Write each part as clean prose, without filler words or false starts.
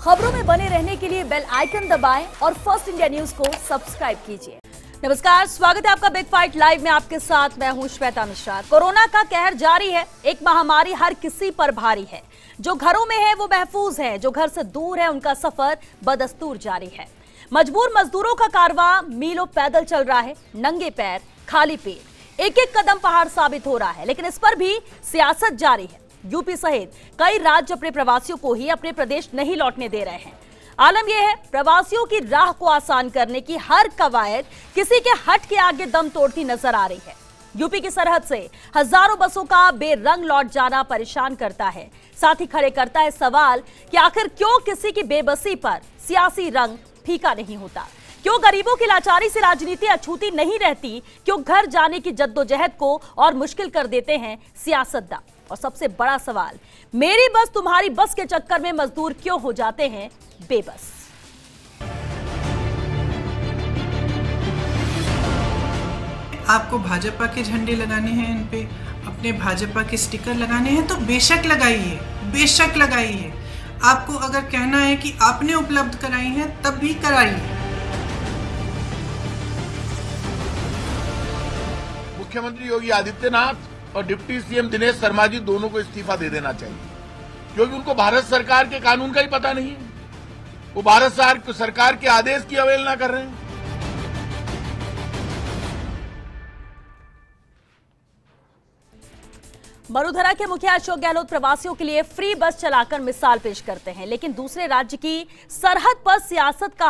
खबरों में बने रहने के लिए बेल आइकन दबाएं और फर्स्ट इंडिया न्यूज को सब्सक्राइब कीजिए। नमस्कार, स्वागत है आपका बिग फाइट लाइव में। आपके साथ मैं हूं श्वेता मिश्रा। कोरोना का कहर जारी है। एक महामारी हर किसी पर भारी है। जो घरों में है वो महफूज है, जो घर से दूर है उनका सफर बदस्तूर जारी है। मजबूर मजदूरों का कारवां मीलों पैदल चल रहा है, नंगे पैर, खाली पेट, एक एक कदम पहाड़ साबित हो रहा है। लेकिन इस पर भी सियासत जारी है। यूपी सहित कई राज्य अपने प्रवासियों को ही अपने प्रदेश नहीं लौटने दे रहे हैं। आलम यह है, प्रवासियों की राह को आसान करने की हर कवायद किसी के हट के आगे दम तोड़ती नजर आ रही है। यूपी की सरहद से हजारों बसों का बेरंग लौट जाना परेशान करता है। साथ ही खड़े करता है सवाल कि आखिर क्यों किसी की बेबसी पर सियासी रंग फीका नहीं होता, क्यों गरीबों की लाचारी से राजनीति अछूती नहीं रहती, क्यों घर जाने की जद्दोजहद को और मुश्किल कर देते हैं सियासतदान। और सबसे बड़ा सवाल, मेरी बस तुम्हारी बस के चक्कर में मजदूर क्यों हो जाते हैं बेबस। आपको भाजपा के झंडे लगाने हैं, इन पे अपने भाजपा के स्टिकर लगाने हैं तो बेशक लगाइए, बेशक लगाइए। आपको अगर कहना है कि आपने उपलब्ध कराई हैं तब भी कराइए। मुख्यमंत्री योगी आदित्यनाथ और डिप्टी सीएम दिनेश शर्मा जी दोनों को इस्तीफा दे देना चाहिए, क्योंकि उनको भारत सरकार के कानून का ही पता नहीं है। वो भारत सरकार के आदेश की अवहेलना कर रहे हैं। वडोदरा के मुखिया अशोक गहलोत प्रवासियों के लिए फ्री बस चलाकर मिसाल पेश करते हैं, लेकिन दूसरे राज्य की सरहद पर सियासत का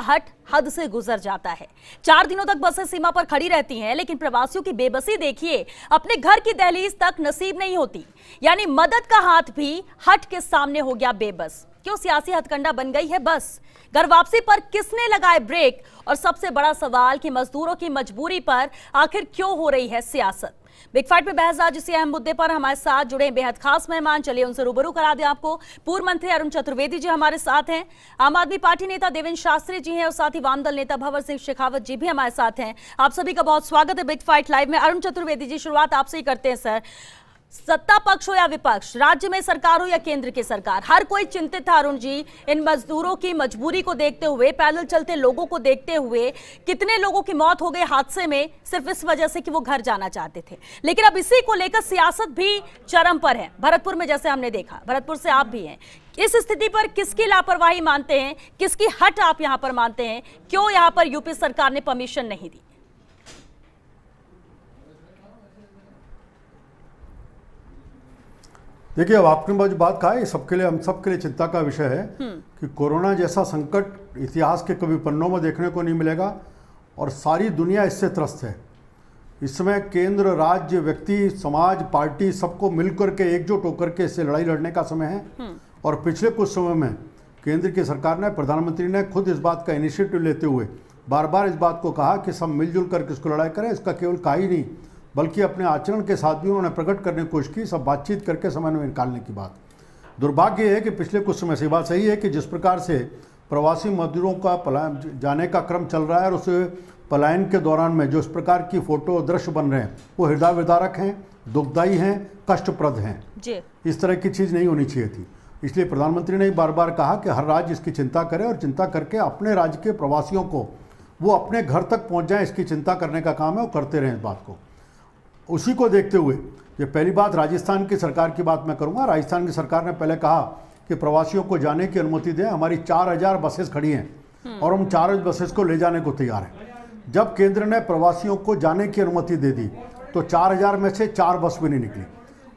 हद से गुजर जाता है। 4 दिनों तक बसें सीमा पर खड़ी रहती हैं, लेकिन प्रवासियों की बेबसी देखिए, अपने घर की दहलीज तक नसीब नहीं होती। यानी मदद का हाथ भी हट के सामने हो गया बेबस। क्यों सियासी हथकंडा बन गई है बस? घर वापसी पर किसने लगाए ब्रेक? और सबसे बड़ा सवाल कि मजदूरों की मजबूरी पर आखिर क्यों हो रही है सियासत। बिग फाइट में बहस आज इसी अहम मुद्दे पर हमारे साथ जुड़े बेहद खास मेहमान। चलिए उनसे रूबरू करा दें आपको। पूर्व मंत्री अरुण चतुर्वेदी जी हमारे साथ हैं, आम आदमी पार्टी नेता देवेंद्र शास्त्री जी हैं और साथ ही वामदल नेता भंवर सिंह शेखावत जी भी हमारे साथ हैं। आप सभी का बहुत स्वागत है बिग फाइट लाइव में। अरुण चतुर्वेदी जी, शुरुआत आपसे ही करते हैं सर। सत्ता पक्ष हो या विपक्ष, राज्य में सरकार हो या केंद्र की सरकार, हर कोई चिंतित था अरुण जी इन मजदूरों की मजबूरी को देखते हुए, पैदल चलते लोगों को देखते हुए। कितने लोगों की मौत हो गई हादसे में सिर्फ इस वजह से कि वो घर जाना चाहते थे। लेकिन अब इसी को लेकर सियासत भी चरम पर है। भरतपुर में जैसे हमने देखा, भरतपुर से आप भी हैं, इस स्थिति पर किसकी लापरवाही मानते हैं, किसकी हट आप यहां पर मानते हैं? क्यों यहां पर यूपी सरकार ने परमिशन नहीं दी? देखिए, अब आपने जो बात कहा है, सबके लिए, हम सबके लिए चिंता का विषय है कि कोरोना जैसा संकट इतिहास के कभी पन्नों में देखने को नहीं मिलेगा और सारी दुनिया इससे त्रस्त है। इस समय केंद्र, राज्य, व्यक्ति, समाज, पार्टी सबको मिलकर के एकजुट होकर के इससे लड़ाई लड़ने का समय है। और पिछले कुछ समय में केंद्र की सरकार ने, प्रधानमंत्री ने खुद इस बात का इनिशिएटिव लेते हुए बार बार इस बात को कहा कि सब मिलजुल करके इसको लड़ाई करें। इसका केवल कहा ही नहीं बल्कि अपने आचरण के साथ भी उन्होंने प्रकट करने की कोशिश की, सब बातचीत करके समन्वय निकालने की बात। दुर्भाग्य है कि पिछले कुछ समय से, बात सही है कि जिस प्रकार से प्रवासी मजदूरों का पलायन जाने का क्रम चल रहा है और उस पलायन के दौरान में जो इस प्रकार की फोटो दृश्य बन रहे हैं वो हृदय विदारक हैं, दुखदायी हैं, कष्टप्रद हैं जी। इस तरह की चीज़ नहीं होनी चाहिए थी। इसलिए प्रधानमंत्री ने बार बार कहा कि हर राज्य इसकी चिंता करे और चिंता करके अपने राज्य के प्रवासियों को वो अपने घर तक पहुँच जाएँ, इसकी चिंता करने का काम है, वो करते रहें इस बात को। उसी को देखते हुए ये पहली बात राजस्थान की सरकार की बात मैं करूंगा। राजस्थान की सरकार ने पहले कहा कि प्रवासियों को जाने की अनुमति दें। हमारी 4000 बसेस खड़ी हैं और हम 4 बसेस को ले जाने को तैयार हैं। जब केंद्र ने प्रवासियों को जाने की अनुमति दे दी तो 4000 में से 4 बस भी नहीं निकली।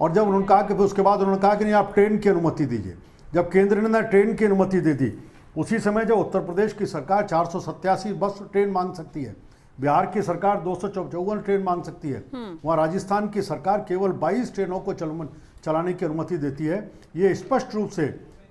और जब उन्होंने कहा कि उसके बाद उन्होंने कहा कि नहीं, आप ट्रेन की अनुमति दीजिए। जब केंद्र ने ट्रेन की अनुमति दे दी, उसी समय जब उत्तर प्रदेश की सरकार 487 बस ट्रेन मांग सकती है, बिहार की सरकार 254 ट्रेन मांग सकती है, वहाँ राजस्थान की सरकार केवल 22 ट्रेनों को चलाने की अनुमति देती है। ये स्पष्ट रूप से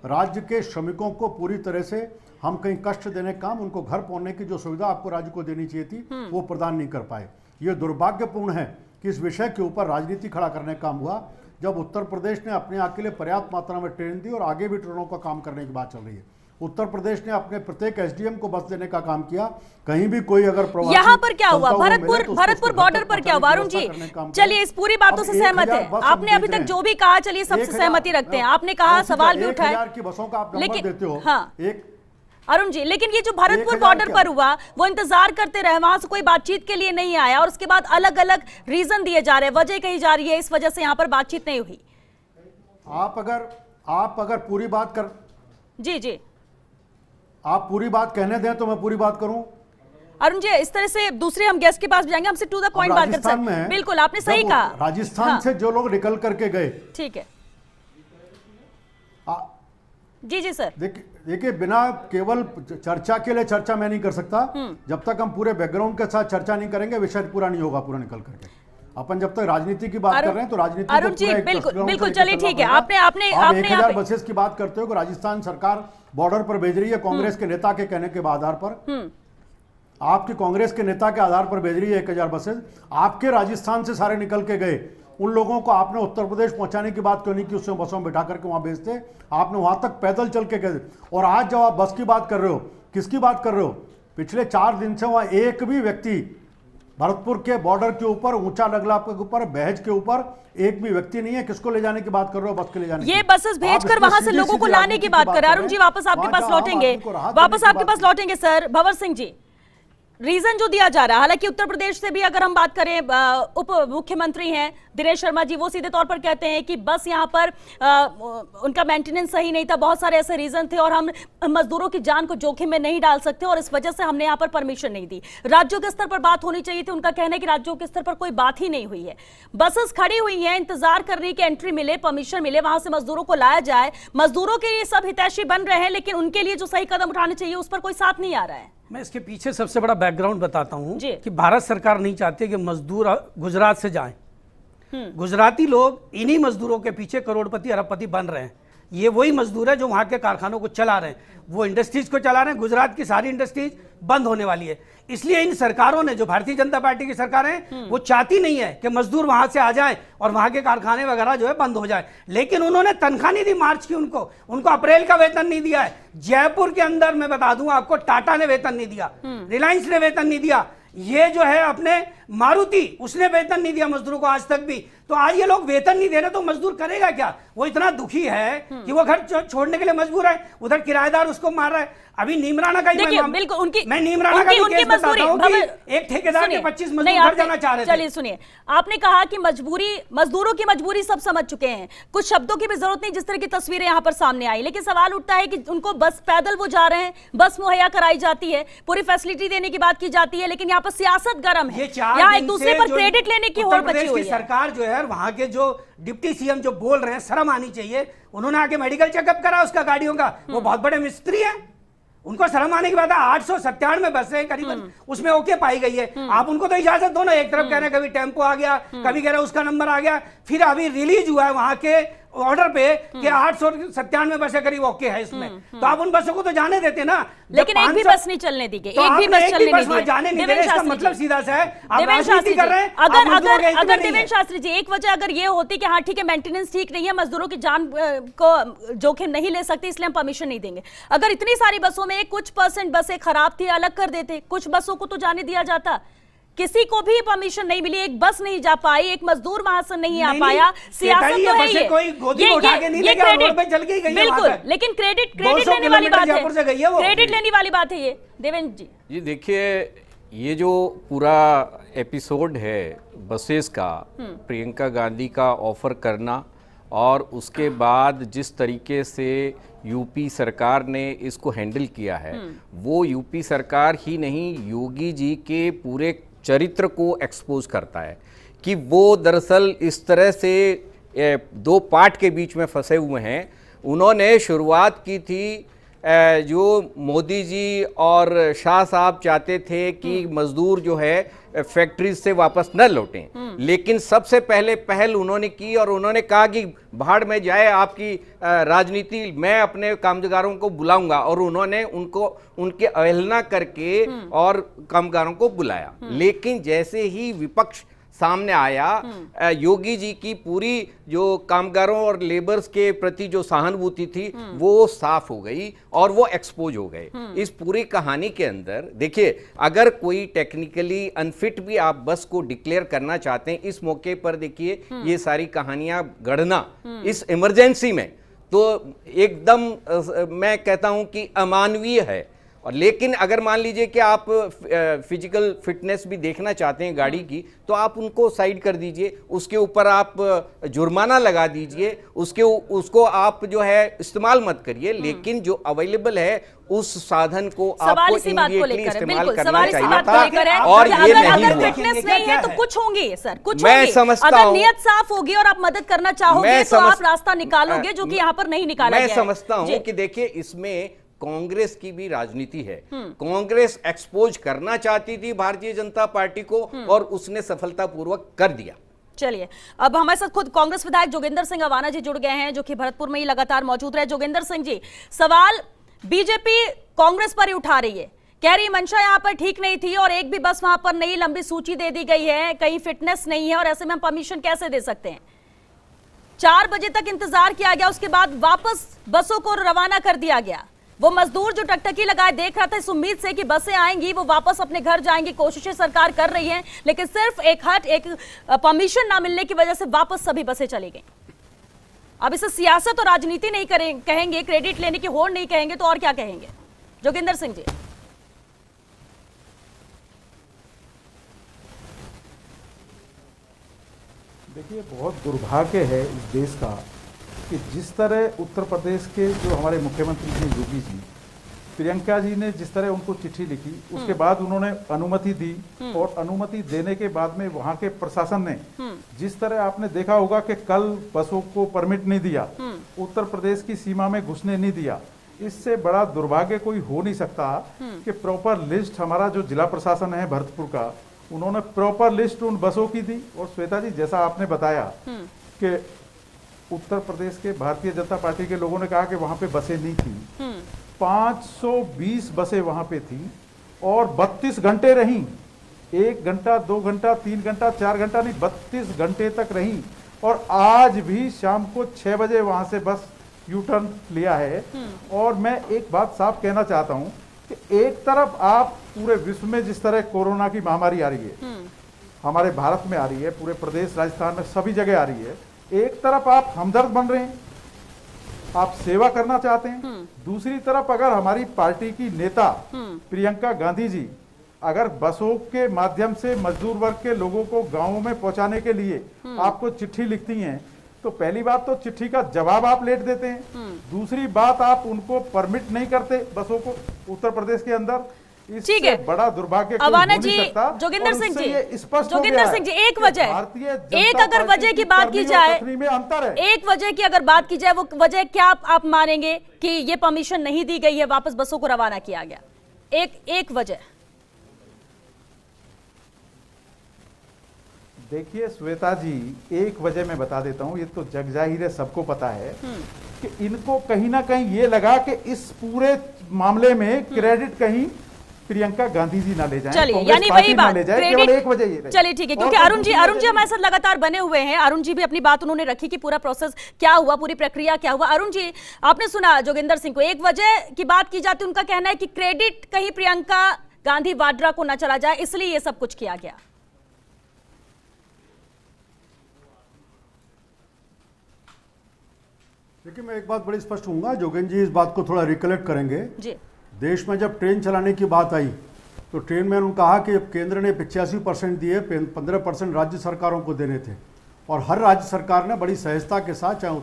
राज्य के श्रमिकों को पूरी तरह से हम कहीं कष्ट देने का काम, उनको घर पहुंचने की जो सुविधा आपको राज्य को देनी चाहिए थी वो प्रदान नहीं कर पाए। ये दुर्भाग्यपूर्ण है कि इस विषय के ऊपर राजनीति खड़ा करने का काम हुआ जब उत्तर प्रदेश ने अपने यहाँ के लिए पर्याप्त मात्रा में ट्रेन दी और आगे भी ट्रेनों का काम करने की बात चल रही है। उत्तर प्रदेश ने अपने प्रत्येक एसडीएम को बस देने का काम किया। कहीं भी कोई अगर प्रवासी यहाँ पर क्या हुआ, भरतपुर बॉर्डर पर क्या हुआ? अरुण जी, चलिए इस पूरी बातों से सहमत है। आपने अभी तक जो भी कहा, चलिए सबसे सहमति रखते हैं। आपने कहा, सवाल भी उठाया, की बसों का आप नंबर देते हो। हाँ। अरुण जी, लेकिन ये जो भरतपुर बॉर्डर पर हुआ वो इंतजार करते रहे, वहां से कोई बातचीत के लिए नहीं आया और उसके बाद अलग अलग रीजन दिए जा रहे हैं, वजह कही जा रही है इस वजह से यहाँ पर बातचीत नहीं हुई। आप अगर पूरी बात कर जी आप पूरी बात कहने दें तो मैं पूरी बात करूं। अरुण जी, इस तरह से दूसरे हम गेस्ट के पास जाएंगे, हमसे टू द पॉइंट बात कर सकते हैं। बिल्कुल आपने सही कहा। राजस्थान से जो लोग निकल करके गए, ठीक है जी सर। देखिए बिना केवल चर्चा के लिए चर्चा मैं नहीं कर सकता, जब तक हम पूरे बैकग्राउंड के साथ चर्चा नहीं करेंगे विषय पूरा नहीं होगा पूरा निकल करके। अपन जब तक राजनीति की बात कर रहे हैं तो राजनीति अरुण जी बिल्कुल चलिए ठीक है। आपने 1000 बसेस की बात करते हो, राजस्थान सरकार बॉर्डर पर भेज रही है कांग्रेस के नेता के कहने के आधार पर, आपकी कांग्रेस के नेता के आधार पर भेज रही है 1000 बसेस। आपके राजस्थान से सारे निकल के गए, उन लोगों को आपने उत्तर प्रदेश पहुंचाने की बात क्यों नहीं की, उससे बसों में बैठा करके वहां भेजते, आपने वहां तक पैदल चल के गए। और आज जब आप बस की बात कर रहे हो, किसकी बात कर रहे हो? पिछले 4 दिन से वहां एक भी व्यक्ति भरतपुर के बॉर्डर के ऊपर, ऊंचा नगला के ऊपर, बहज के ऊपर एक भी व्यक्ति नहीं है। किसको ले जाने की बात कर रहे हो? बस के ले जाने ये बसेस भेजकर वहां से लोगों को लाने की बात कर रहे हैं। अरुण जी वापस आपके पास लौटेंगे सर। भंवर सिंह जी, रीजन जो दिया जा रहा है, हालांकि उत्तर प्रदेश से भी अगर हम बात करें, उप मुख्यमंत्री हैं दिनेश शर्मा जी, वो सीधे तौर पर कहते हैं कि बस यहाँ पर उनका मेंटेनेंस सही नहीं था, बहुत सारे ऐसे रीजन थे और हम मजदूरों की जान को जोखिम में नहीं डाल सकते और इस वजह से हमने यहाँ पर परमिशन नहीं दी। राज्यों के स्तर पर बात होनी चाहिए थी, उनका कहना है कि राज्यों के स्तर पर कोई बात ही नहीं हुई है। बसेस खड़ी हुई हैं, इंतजार कर रही है कि एंट्री मिले, परमिशन मिले, वहां से मजदूरों को लाया जाए। मजदूरों के लिए सब हितैषी बन रहे हैं, लेकिन उनके लिए जो सही कदम उठाने चाहिए उस पर कोई साथ नहीं आ रहा है। मैं इसके पीछे सबसे बड़ा बैकग्राउंड बताता हूं कि भारत सरकार नहीं चाहती कि मजदूर गुजरात से जाएं। गुजराती लोग इन्हीं मजदूरों के पीछे करोड़पति अरबपति बन रहे हैं। ये वही मजदूर है जो वहां के कारखानों को चला रहे हैं, वो इंडस्ट्रीज को चला रहे हैं। गुजरात की सारी इंडस्ट्रीज बंद होने वाली है, इसलिए इन सरकारों ने, जो भारतीय जनता पार्टी की सरकारें, वो चाहती नहीं है कि मजदूर वहां से आ जाए और वहां के कारखाने वगैरह जो है बंद हो जाए। लेकिन उन्होंने तनख्वाह नहीं दी मार्च की, उनको अप्रैल का वेतन नहीं दिया है। जयपुर के अंदर मैं बता दूं आपको, टाटा ने वेतन नहीं दिया, रिलायंस ने वेतन नहीं दिया, ये जो है अपने मारुति, उसने वेतन नहीं दिया मजदूरों को आज तक भी। तो आज ये लोग वेतन नहीं दे रहे तो मजदूर करेगा क्या? वो इतना दुखी है कि वो घर छोड़ने के लिए मजबूर है, उधर किराएदार उसको मार रहा है। अभी नीमराना का मैं नीमराना का केस बताता हूं कि एक ठेकेदार के 25 मजदूर घर जाना चाह रहे थे। चलिए सुनिए, आपने कहा कि मजदूरों की मजबूरी सब समझ चुके हैं, कुछ शब्दों की भी जरूरत नहीं, जिस तरह की तस्वीरें यहाँ पर सामने आई। लेकिन सवाल उठता है कि उनको बस, पैदल वो जा रहे हैं, बस मुहैया कराई जाती है, पूरी फैसिलिटी देने की बात की जाती है, लेकिन यहाँ पर सियासत गर्म है, यहाँ एक दूसरे पर क्रेडिट लेने की होड़ बची हुई है। सरकार जो है, वहां के जो डिप्टी सीएम जो बोल रहे हैं, शर्म आनी चाहिए। उन्होंने आके मेडिकल चेकअप करा उसका गाड़ियों का, वो बहुत बड़े मिस्त्री है, उनको शर्म आने की बात है। 897 बसें करीबन उसमें ओके पाई गई है। आप उनको तो इजाजत दो ना। एक तरफ कह रहे हैं कभी टेम्पो आ गया, कभी कह रहे हैं उसका नंबर आ गया, फिर अभी रिलीज हुआ है वहां के ऑर्डर पे कि 897 बसें करीब ओके है इसमें। तो आप उन बसों को तो जाने देते ना, लेकिन एक भी बस नहीं चलने दी गई, एक भी बस चलने नहीं दी। जाने नहीं दे रहे, इसका मतलब सीधा सा है आप राजनीति कर रहे हैं। अगर देवेंद्र शास्त्री जी, एक वजह अगर ये होती कि हाँ ठीक है मेंटेनेंस ठीक नहीं है, मजदूरों की जान को जोखिम नहीं ले सकते इसलिए हम परमिशन नहीं देंगे, अगर इतनी सारी बसों में कुछ % बसें खराब थी अलग कर देते, कुछ बसों को तो जाने दिया जाता। किसी को भी परमिशन नहीं मिली, एक बस नहीं जा पाई, एक मजदूर वहां से नहीं आ पाया। सियासत तो है ये क्रेडिट, बिल्कुल, लेकिन क्रेडिट लेने वाली बात है, क्रेडिट लेने वाली बात है ये। देवेंद्र जी देखिए, ये जो पूरा एपिसोड है बसेस का, प्रियंका गांधी का ऑफर करना और उसके बाद जिस तरीके से यूपी सरकार ने इसको हैंडल किया है, वो यूपी सरकार ही नहीं, योगी जी के पूरे चरित्र को एक्सपोज करता है कि वो दरअसल इस तरह से 2 पार्ट के बीच में फंसे हुए हैं। उन्होंने शुरुआत की थी, जो मोदी जी और शाह साहब चाहते थे कि मजदूर जो है फैक्ट्रीज से वापस न लौटें, लेकिन सबसे पहले पहल उन्होंने की और उन्होंने कहा कि भाड़ में जाए आपकी राजनीति, मैं अपने कामगारों को बुलाऊंगा, और उन्होंने उनके अवहेलना करके और कामगारों को बुलाया। लेकिन जैसे ही विपक्ष सामने आया, योगी जी की पूरी जो कामगारों और लेबर्स के प्रति जो सहानुभूति थी वो साफ हो गई और वो एक्सपोज हो गए। इस पूरी कहानी के अंदर देखिए, अगर कोई टेक्निकली अनफिट भी आप बस को डिक्लेयर करना चाहते हैं, इस मौके पर देखिए ये सारी कहानियां गढ़ना इस इमरजेंसी में तो एकदम मैं कहता हूं कि अमानवीय है। और लेकिन अगर मान लीजिए कि आप फिजिकल फिटनेस भी देखना चाहते हैं गाड़ी की, तो आप उनको साइड कर दीजिए, उसके ऊपर आप जुर्माना लगा दीजिए, उसको आप जो है इस्तेमाल मत करिए, लेकिन जो अवेलेबल है उस साधन को आपको इमीडिएटली इस्तेमाल करना चाहिए था। और ये नहीं हुआ। फिटनेस नहीं है तो कुछ होंगे सर, कुछ मैं होंगे। समझता अगर हूं, नियत साफ होगी और आप मदद करना चाहोगे तो आप रास्ता निकालोगे, जो कि यहाँ पर नहीं निकाला गया है। मैं समझता हूं कि देखिए इसमें कांग्रेस की भी राजनीति है। कांग्रेस एक्सपोज करना चाहती थी भारतीय जनता पार्टी को और उसने सफलतापूर्वक कर दिया। चलिए, अब हमारे साथ खुद कांग्रेस विधायक जोगिंदर सिंह अवाना जी जुड़ गए हैं, जो कि भरतपुर में ही लगातार मौजूद रहे। जोगिंदर सिंह जी, सवाल बीजेपी कांग्रेस पर ही उठा रही है, कह रही मंशा यहां पर ठीक नहीं थी और एक भी बस वहां पर नहीं, लंबी सूची दे दी गई है, कहीं फिटनेस नहीं है और ऐसे में हम परमिशन कैसे दे सकते हैं। 4 बजे तक इंतजार किया गया, उसके बाद वापस बसों को रवाना कर दिया गया। वो मजदूर जो टकटकी लगाए देख रहा था इस उम्मीद से कि बसें आएंगी, वो वापस अपने घर जाएंगी, कोशिशें सरकार कर रही है, लेकिन सिर्फ एक परमिशन ना मिलने की वजह से वापस सभी बसें चली गई। अब इसे सियासत और राजनीति नहीं कहेंगे, क्रेडिट लेने की होड़ नहीं कहेंगे, तो और क्या कहेंगे जोगिंदर सिंह जी? देखिए, बहुत दुर्भाग्य है इस देश का कि जिस तरह उत्तर प्रदेश के जो हमारे मुख्यमंत्री जी योगी जी, प्रियंका जी ने जिस तरह उनको चिट्ठी लिखी, उसके बाद उन्होंने अनुमति दी और अनुमति देने के बाद में वहां के प्रशासन ने जिस तरह आपने देखा होगा कि कल बसों को परमिट नहीं दिया, उत्तर प्रदेश की सीमा में घुसने नहीं दिया। इससे बड़ा दुर्भाग्य कोई हो नहीं सकता कि प्रॉपर लिस्ट हमारा जो जिला प्रशासन है भरतपुर का, उन्होंने प्रॉपर लिस्ट उन बसों की दी। और श्वेता जी, जैसा आपने बताया कि उत्तर प्रदेश के भारतीय जनता पार्टी के लोगों ने कहा कि वहां पे बसें नहीं थी, 520 बसें वहां पे थी और 32 घंटे रही। 1 घंटा, 2 घंटा, 3 घंटा, 4 घंटा नहीं, 32 घंटे तक रही। और आज भी शाम को 6 बजे वहां से बस यू टर्न लिया है। और मैं एक बात साफ कहना चाहता हूं कि एक तरफ आप पूरे विश्व में जिस तरह कोरोना की महामारी आ रही है, हमारे भारत में आ रही है, पूरे प्रदेश राजस्थान में सभी जगह आ रही है, एक तरफ आप हमदर्द बन रहे हैं, आप सेवा करना चाहते हैं, दूसरी तरफ अगर हमारी पार्टी की नेता प्रियंका गांधी जी अगर बसों के माध्यम से मजदूर वर्ग के लोगों को गांवों में पहुंचाने के लिए आपको चिट्ठी लिखती हैं, तो पहली बात तो चिट्ठी का जवाब आप लेट देते हैं, दूसरी बात आप उनको परमिट नहीं करते बसों को उत्तर प्रदेश के अंदर। ठीक है, बड़ा दुर्भाग्य अवाना जी, जोगिंदर सिंह जी, जोगिंदर सिंह जी, एक अगर वजह की बात की जाए, एक वजह की अगर बात की जाए, वो वजह क्या आप मानेंगे कि ये परमिशन नहीं दी गई है, वापस बसों को रवाना किया गया? एक वजह। देखिए श्वेता जी, एक वजह मैं बता देता हूं, ये तो जग जाहिर है, सबको पता है कि इनको कहीं ना कहीं ये लगा कि इस पूरे मामले में क्रेडिट कहीं प्रियंका गांधी जी ना ले जाएं, चलिए, यानी वही बात, केवल एक वजह ये। चलिए ठीक है, क्योंकि अरुण जी हमारे साथ लगातार बने हुए हैं। अरुण जी भी अपनी बात उन्होंने रखी कि पूरा प्रोसेस क्या हुआ, पूरी प्रक्रिया क्या हुआ। अरुण जी, आपने सुना जोगिंदर सिंह को, एक वजह की बात की जाती है, उनका कहना है कि क्रेडिट कहीं प्रियंका गांधी वाड्रा को न चला जाए, इसलिए ये सब कुछ किया गया। देखिए, मैं एक बात बड़ी स्पष्ट कहूंगा, जोगेंद्र जी इस बात को थोड़ा रिकलेक्ट करेंगे जी। देश में जब ट्रेन चलाने की बात आई तो ट्रेन में उन्होंने कहा कि केंद्र ने 85% दिए, 15% राज्य सरकारों को देने थे, और हर राज्य सरकार ने बड़ी सहजता के साथ, चाहे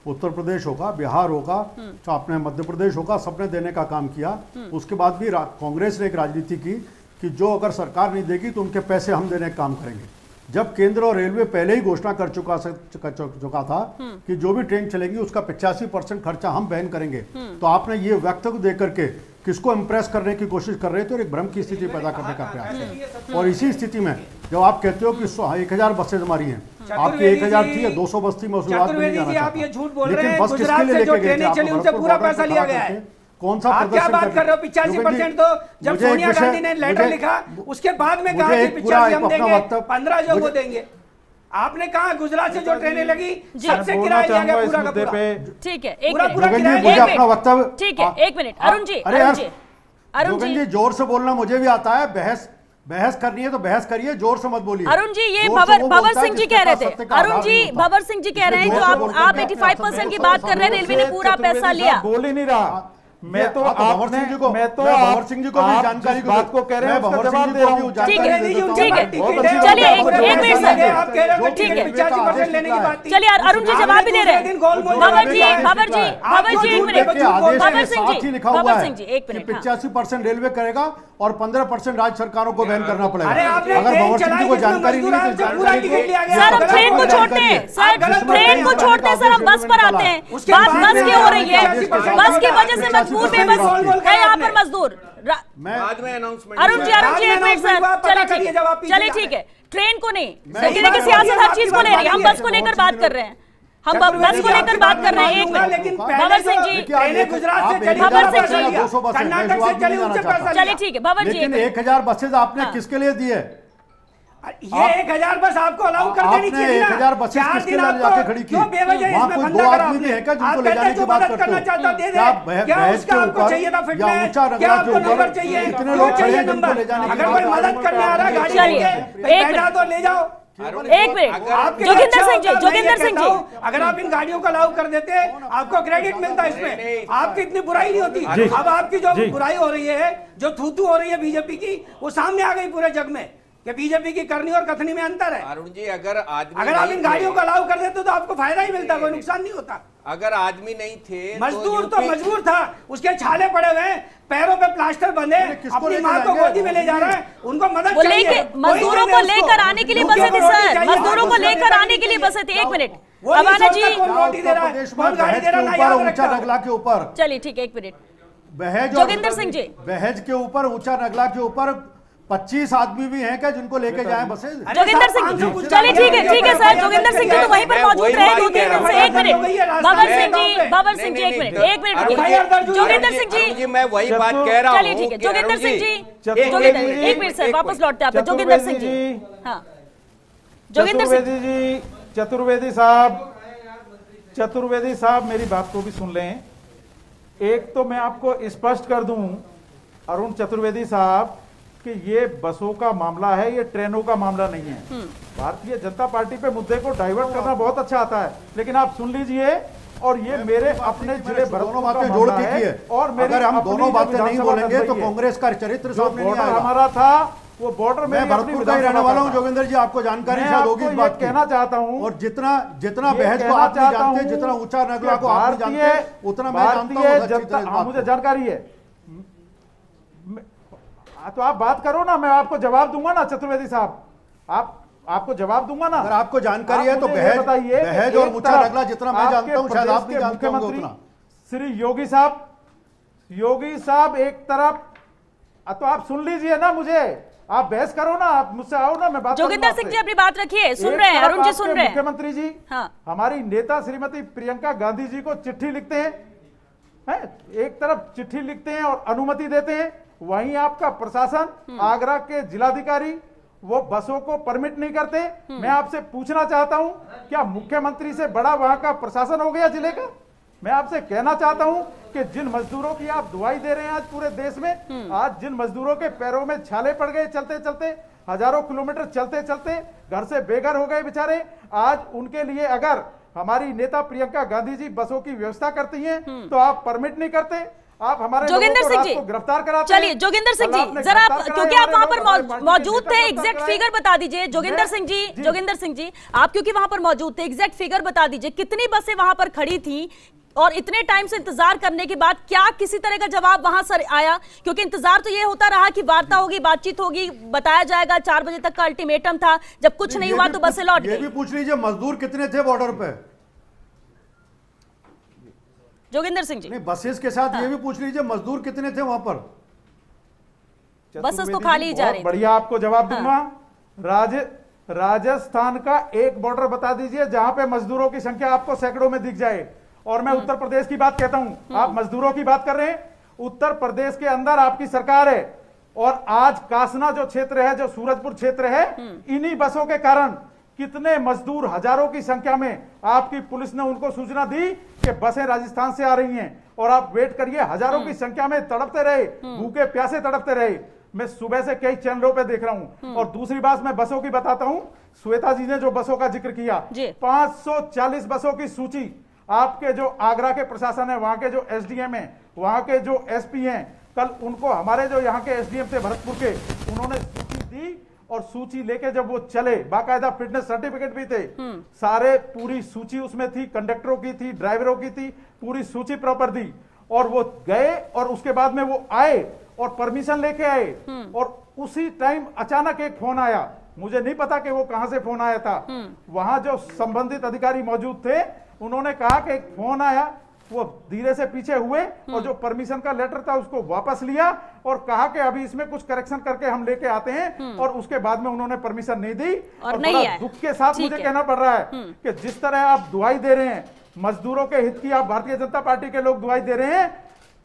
उत्तर प्रदेश होगा, बिहार होगा, चाहे अपने मध्य प्रदेश होगा, सबने देने का काम किया। उसके बाद भी कांग्रेस ने एक राजनीति की कि जो अगर सरकार नहीं देगी तो उनके पैसे हम देने का काम करेंगे। जब केंद्र और रेलवे पहले ही घोषणा कर चुका था कि जो भी ट्रेन चलेगी उसका 85% खर्चा हम वहन करेंगे, तो आपने ये वक्तव्य देकर के किसको इंप्रेस करने की कोशिश कर रहे थे और एक भ्रम की स्थिति पैदा करने का प्रयास है। और इसी स्थिति में जब आप कहते हो कि 1000 बसें हमारी हैं, आपकी 1000 थी या 200 बस थी, मैं उस बात में नहीं जाना चाहता, लेकिन बस किसके लिए लेके गए थे? पूरा पैसा लिया गया है। कौन सा आप क्या बात कर रहे हो? 85% तो जब सोनिया गांधी ने लेटर लिखा उसके बाद में कहा कि 85 हम देंगे, 15 जो वो देंगे। आपने कहा गुजरात से जो ट्रेनें लगी सबसे किराया लिया गया पूरा का पूरा। ठीक है, अपना वक्तव्य, ठीक है, 1 मिनट। अरुण जी, जोर से बोलना मुझे भी आता है, बहस करनी है तो बहस करिए, जोर से मत बोलिए। अरुण जी, ये भंवर सिंह जी कह रहे थे, अरुण जी भंवर सिंह जी कह रहे हैं, जो आप 85% की बात कर रहे हैं, रेलवे ने पूरा पैसा लिया। बोल ही नहीं रहा, मैं तो भंवर सिंह जी को भी जानकारी बात को कह रहे हैं उसका जवाब दे रहा हूं। ठीक है, चलिए एक मिनट सर, ठीक है, चलिए अरुण जी जवाब भी दे रहे हैं। बाबर जी एक मिनट, बाबर सिंह जी एक मिनट। 85% रेलवे करेगा और 15% राज्य सरकारों को बैन करना पड़ेगा। अगर भंवर सिंह जी को जानकारी नहीं है तो जानकारी सर हम ट्रेन को छोड़ते हैं, सर ट्रेन को छोड़ते हैं, सर हम बस पर आते हैं। बात बस की हो रही है, बस की वजह से मजबूर बेबस है यहाँ पर मजदूर। अरुण जी एक मिनट सर, चलिए ठीक है, ट्रेन को नहीं, देखिए सियासत हर चीज को ले रही है, हम बस को लेकर बात कर रहे हैं, हम बस को लेकर बात कर रहे हैं। एक मिनट बाबर सिंह जी, गुजरात से चली, कर्नाटक से चली, उनसे पैसा चलिए ठीक है बाबर जी। 1000 बसेज आपने किसके लिए दिए? ये 1000 बस आपको अलाउ कर देनी चाहिए ना। 1000 बसेज किसके लिए जाके खड़ी की? वहाँ कोई 2 आदमी भी है क्या जिनको ले जाने की बात करते हो? क्या बहस के ऊपर या ऊंचा रगड़ा के ऊपर इतने लोग खड़े हैं जिनको ले जाने की अगर कोई मदद करने आ रहा है गाड़ी बैठा तो ले जाओ। एक मिनट जोगिंदर सिंह जी, अगर आप इन गाड़ियों को अलाउ कर देते आपको क्रेडिट मिलता इसमें, आपकी इतनी बुराई नहीं होती। अब आपकी जो बुराई हो रही है, जो थूथू हो रही है बीजेपी की, वो सामने आ गई पूरे जग में कि बीजेपी की करनी और कथनी में अंतर है। अरुण जी अगर आप इन गाड़ियों को अलाउ कर देते तो आपको फायदा ही मिलता, कोई नुकसान नहीं होता। अगर आदमी नहीं थे मजदूर तो मजबूर था, उसके छाले पड़े हुए, पैरों पे प्लास्टर बंधे, अपनी माँ को गोदी में ले जा रहा है, उनको मदद चाहिए। मजदूरों को लेकर आने के लिए बसे थी सर, मजदूरों को लेकर आने के लिए बसे थी। एक मिनट अबाना जी, रोटी दे रहा है, कौन गाड़ी दे रहा है, ऊंचा नगला के ऊपर। चलिए ठीक है, एक मिनट जोगिंदर सिंह जी, बहज के ऊपर ऊंचा नगला के ऊपर 25 आदमी भी हैं क्या जिनको लेके जाए बसेज? जोगिंदर सिंह, चलिए ठीक है सर, जोगिंदर सिंह जी तो वहीं पर मौजूद रहे 2-3 दिन से। एक मिनट बाबर सिंह जी एक मिनट जोगिंदर सिंह जी, मैं वही बात कह रहा हूं। चलिए ठीक है जोगिंदर सिंह जी, एक मिनट सर वापस लौटते हैं आप। जोगिंदर सिंह जी, हाँ जोगिंदर सिंह जी, चतुर्वेदी साहब मेरी बात को भी सुन लें। एक तो मैं आपको स्पष्ट कर दूं अरुण चतुर्वेदी साहब कि ये बसों का मामला है, ये ट्रेनों का मामला नहीं है। भारतीय जनता पार्टी पे मुद्दे को डाइवर्ट करना बहुत अच्छा आता है, लेकिन आप सुन लीजिए, और ये मेरे अपने जिले दोनों बातें जोड़ के की है, और अगर हम दोनों बातें नहीं बोलेंगे तो कांग्रेस का चरित्र सामने नहीं आएगा। हमारा था वो बॉर्डर में, मैं भरतपुर का ही रहने वाला हूं जोगिंदर जी, आपको जानकारी शायद होगी इस बात कहना चाहता हूं। और जितना बहस को आप नहीं जानते, जितना ऊंचा नगला को आप नहीं जानते, उतना मैं जानता हूं। मुझे जानकारी है, तो आप बात करो ना, मैं आपको जवाब दूंगा ना चतुर्वेदी साहब, आपको जवाब दूंगा ना। अगर आपको जानकारी है तो बहज और ऊंचा नगला जितना मैं जानता हूं शायद आप नहीं जानते होंगे उतना। श्री योगी साहब एक तरफ, तो आप सुन लीजिए ना, मुझे आप बहस करो ना, आप मुझसे आओ ना, मैं बात। जोगिंदर सिंह जी अपनी बात रखिए, सुन रहे हैं अरुण जी, सुन रहे हैं। मुख्यमंत्री जी हमारी नेता श्रीमती प्रियंका गांधी जी को चिट्ठी लिखते हैं, एक तरफ चिट्ठी लिखते हैं और अनुमति देते हैं, वहीं आपका प्रशासन आगरा के जिलाधिकारी वो बसों को परमिट नहीं करते। मैं आपसे पूछना चाहता हूं, क्या मुख्यमंत्री से बड़ा वहां का प्रशासन हो गया जिले का? मैं आपसे कहना चाहता हूं कि जिन मजदूरों की आप दुआई दे रहे हैं आज पूरे देश में, आज जिन मजदूरों के पैरों में छाले पड़ गए, चलते चलते हजारों किलोमीटर चलते चलते घर से बेघर हो गए बेचारे, आज उनके लिए अगर हमारी नेता प्रियंका गांधी जी बसों की व्यवस्था करती हैं तो आप परमिट नहीं करते, आप हमारे जोगिंदर सिंह जी गिरफ्तार कराते। चलिए जोगिंदर सिंह जी जरा, क्योंकि आप वहां पर मौजूद थे, एग्जैक्ट फिगर बता दीजिए। जोगिंदर सिंह जी आप क्योंकि वहां पर मौजूद थे, एग्जैक्ट फिगर बता दीजिए, कितनी बसें वहां पर खड़ी थी और इतने टाइम से इंतजार करने के बाद क्या किसी तरह का जवाब वहां से आया? क्योंकि इंतजार तो ये होता रहा कि वार्ता होगी, बातचीत होगी, बताया जाएगा, 4 बजे तक का अल्टीमेटम था, जब कुछ नहीं हुआ तो बसें लौट गई। ये भी पूछ लीजिए मजदूर कितने थे बॉर्डर पे, जोगिंदर सिंह जी। नहीं, बसेस के साथ ये भी पूछ लीजिए मजदूर कितने थे वहां पर। बसेस तो खाली ही जा रही। बढ़िया आपको जवाब दूंगा। राजस्थान का एक बॉर्डर बता दीजिए जहां पे मजदूरों की संख्या आपको सैकड़ों में दिख जाए। और मैं उत्तर प्रदेश की बात कहता हूं, आप मजदूरों की बात कर रहे हैं, उत्तर प्रदेश के अंदर आपकी सरकार है और आज कासना जो क्षेत्र है, जो सूरजपुर क्षेत्र है, इन्हीं बसों के कारण कितने मजदूर हजारों की संख्या में आपकी पुलिस ने उनको सूचना दी कि बसें राजस्थान से आ रही हैं और आप वेट करिए, हजारों की संख्या में तड़पते रहे, भूखे प्यासे तड़पते रहे। मैं सुबह से कई चैनलों पे देख रहा हूं। और दूसरी बात मैं बसों की बताता हूं, श्वेता जी ने जो बसों का जिक्र किया, 540 बसों की सूची आपके जो आगरा के प्रशासन है, वहां के जो एसडीएम है, वहां के जो एसपी हैं, कल उनको हमारे जो यहाँ के एसडीएम थे भरतपुर के, उन्होंने सूची दी और सूची लेके जब वो चले, बाकायदा फिटनेस सर्टिफिकेट भी थे, सारे पूरी सूची उसमें थी, कंडक्टरों की थी, ड्राइवरों की थी, पूरी सूची प्रॉपर दी। और वो गए और उसके बाद में वो आए और परमिशन लेके आए और उसी टाइम अचानक एक फोन आया, मुझे नहीं पता कि वो कहां से फोन आया था। वहां जो संबंधित अधिकारी मौजूद थे उन्होंने कहा कि एक फोन आया, वो धीरे से पीछे हुए और जो परमिशन का लेटर था उसको वापस लिया और कहा कि अभी इसमें कुछ करेक्शन करके हम लेके आते हैं, और उसके बाद में उन्होंने परमिशन नहीं दी। और नहीं दुख के साथ मुझे कहना पड़ रहा है कि जिस तरह आप दुआई दे रहे हैं मजदूरों के हित की, आप भारतीय जनता पार्टी के लोग दुआई दे रहे हैं,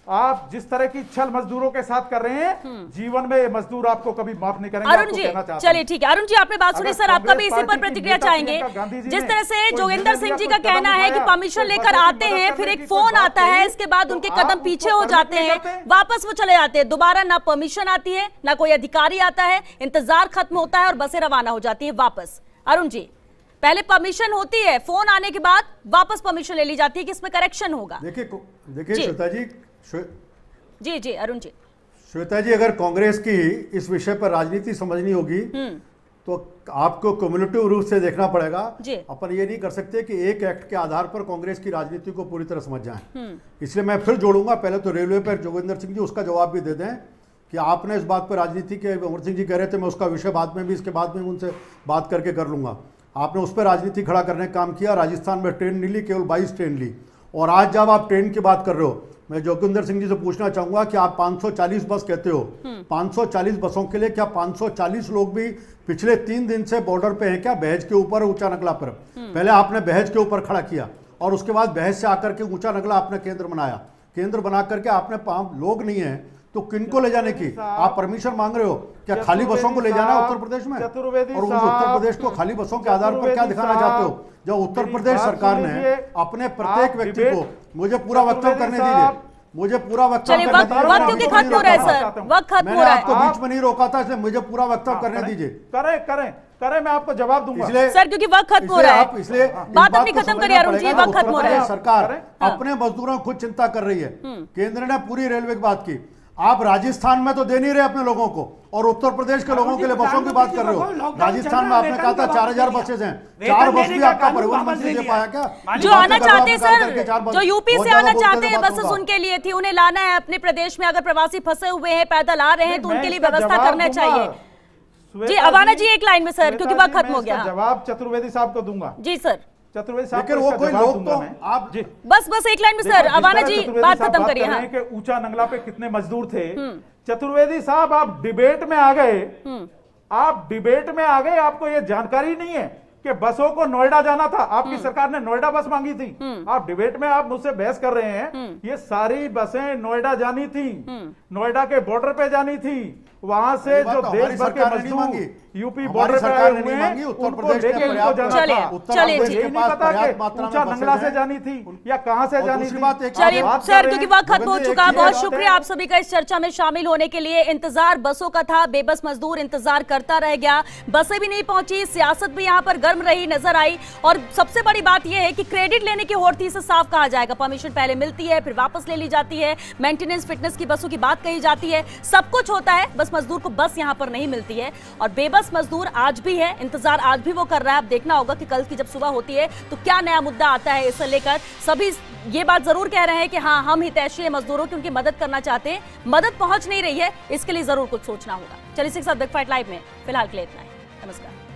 आप जिस तरह की छल मजदूरों के साथ कर रहे हैं, जीवन में मजदूर आपको कभी माफ नहीं करेंगे। अरुण जी, चलिए ठीक है, अरुण जी आपने बात सुनी, सर आपका भी इसी पर प्रतिक्रिया चाहेंगे। जिस तरह से जोगिंदर सिंह जी का कहना है कि परमिशन लेकर आते हैं, फिर एक फोन आता है, इसके बाद उनके कदम पीछे हो जाते हैं, वापस वो चले जाते हैं, दोबारा ना परमिशन आती है, ना कोई अधिकारी आता है, इंतजार खत्म होता है और बसें रवाना हो जाती है वापस। अरुण जी, पहले परमिशन होती है, फोन आने के बाद वापस परमिशन ले ली जाती है कि इसमें करेक्शन होगा। देखिए श्वेता जी, जी अरुण जी, श्वेता जी, अगर कांग्रेस की इस विषय पर राजनीति समझनी होगी तो आपको क्युमुलेटिव रूप से देखना पड़ेगा। अपन ये नहीं कर सकते कि एक एक्ट के आधार पर कांग्रेस की राजनीति को पूरी तरह समझ जाएं। इसलिए मैं फिर जोड़ूंगा, पहले तो रेलवे पर जोगिंदर सिंह जी उसका जवाब भी दे दें कि आपने इस बात पर राजनीति के, अमर सिंह जी कह रहे थे मैं उसका विषय बाद में भी, इसके बाद में उनसे बात करके कर लूंगा। आपने उस पर राजनीति खड़ा करने का काम किया, राजस्थान में ट्रेन नहीं ली, केवल 22 ट्रेन ली, और आज जब आप ट्रेन की बात कर रहे हो, मैं जोगिंदर सिंह जी से पूछना चाहूंगा कि आप 540 बस कहते हो, 540 बसों के लिए क्या 540 लोग भी पिछले 3 दिन से बॉर्डर पे हैं क्या, बहज के ऊपर, ऊंचा नगला पर? पहले आपने बहज के ऊपर खड़ा किया और उसके बाद बहज से आकर के ऊंचा नगला आपने केंद्र बनाया, केंद्र बना करके आपने लोग नहीं है तो किनको ले जाने की आप परमिशन मांग रहे हो? क्या खाली बसों को ले जाना है उत्तर प्रदेश में? और उस उत्तर प्रदेश को खाली बसों के आधार पर क्या दिखाना चाहते हो? जब उत्तर प्रदेश सरकार ने अपने प्रत्येक व्यक्ति को, मुझे पूरा वक्तव्य करने दीजिए, मुझे पूरा वक्तव्य करने दीजिए, मैंने आपको बीच में नहीं रोका था, इसलिए मुझे पूरा वक्तव्य करने दीजिए। करें मैं आपको जवाब दूंगा सर, क्योंकि वक्त खत्म हो रहा है, इसलिए बात अपनी खत्म करिए अरुण जी, वक्त खत्म हो रहा है। सरकार अपने मजदूरों को खुद चिंता कर रही है, केंद्र ने पूरी रेलवे की बात की, आप राजस्थान में तो दे नहीं रहे अपने लोगों को, और उत्तर प्रदेश के लोगों के लिए बसों की बात कर रहे हो। राजस्थान में आपने कहा था 4000 बसेज हैं, 4 बस भी आपका परिवहन मंत्री दे पाया क्या? जो आना चाहते हैं सर, जो यूपी से आना चाहते हैं बसेस उनके लिए थी, उन्हें लाना है अपने प्रदेश में, अगर प्रवासी फंसे हुए हैं, पैदल आ रहे हैं तो उनके लिए व्यवस्था करना चाहिए। जी अवाना जी एक लाइन में सर, क्योंकि वक्त खत्म हो गया। जवाब चतुर्वेदी साहब को दूंगा। जी सर, चतुर्वेदी साहब, लेकिन वो कोई लोग तो आप जी बस एक लाइन में सर, अवाना जी बात खत्म करिए। हाँ, ऊंचा नंगला पे कितने मजदूर थे? चतुर्वेदी साहब आप डिबेट में आ गए, आपको ये जानकारी नहीं है कि बसों को नोएडा जाना था, आपकी सरकार ने नोएडा बस मांगी थी, आप डिबेट में आप मुझसे बहस कर रहे हैं। ये सारी बसें नोएडा जानी थी, नोएडा के बॉर्डर पे जानी थी, वहां से जो देश भर के मजदूर यूपी बॉर्डर पे आए हुए हैं उनको लेके इनको जाना था। चलिए नहीं पता कि ऊंचा नंगला से जानी थी या कहां से जानी थी। चलिए सर, क्योंकि वक्त खत्म हो चुका, बहुत शुक्रिया आप सभी का इस चर्चा में शामिल होने के लिए। इंतजार बसों का था, बेबस मजदूर इंतजार करता रह गया, बसें भी नहीं पहुंची, सियासत भी यहाँ पर गर्म रही नजर आई, और सबसे बड़ी बात यह है कि क्रेडिट लेने की होड़ थी, इसे साफ कहा जाएगा। परमिशन पहले मिलती है, फिर वापस ले ली जाती है, मेंटेनेंस फिटनेस की बसों की बात कही जाती है, सब कुछ होता है, बस मजदूर को बस यहाँ पर नहीं मिलती है। और बेबस मजदूर आज भी है, इंतजार आज भी वो कर रहा है। अब देखना होगा कि कल की जब सुबह होती है तो क्या नया मुद्दा आता है। इसे लेकर सभी ये बात जरूर कह रहे हैं कि हाँ, हम हितैषी है मजदूरों की, उनकी मदद करना चाहते हैं, मदद पहुंच नहीं रही है, इसके लिए जरूर कुछ सोचना होगा। चलिए इसके साथ बिग फाइट लाइव में फिलहाल के लिए इतना ही। नमस्कार।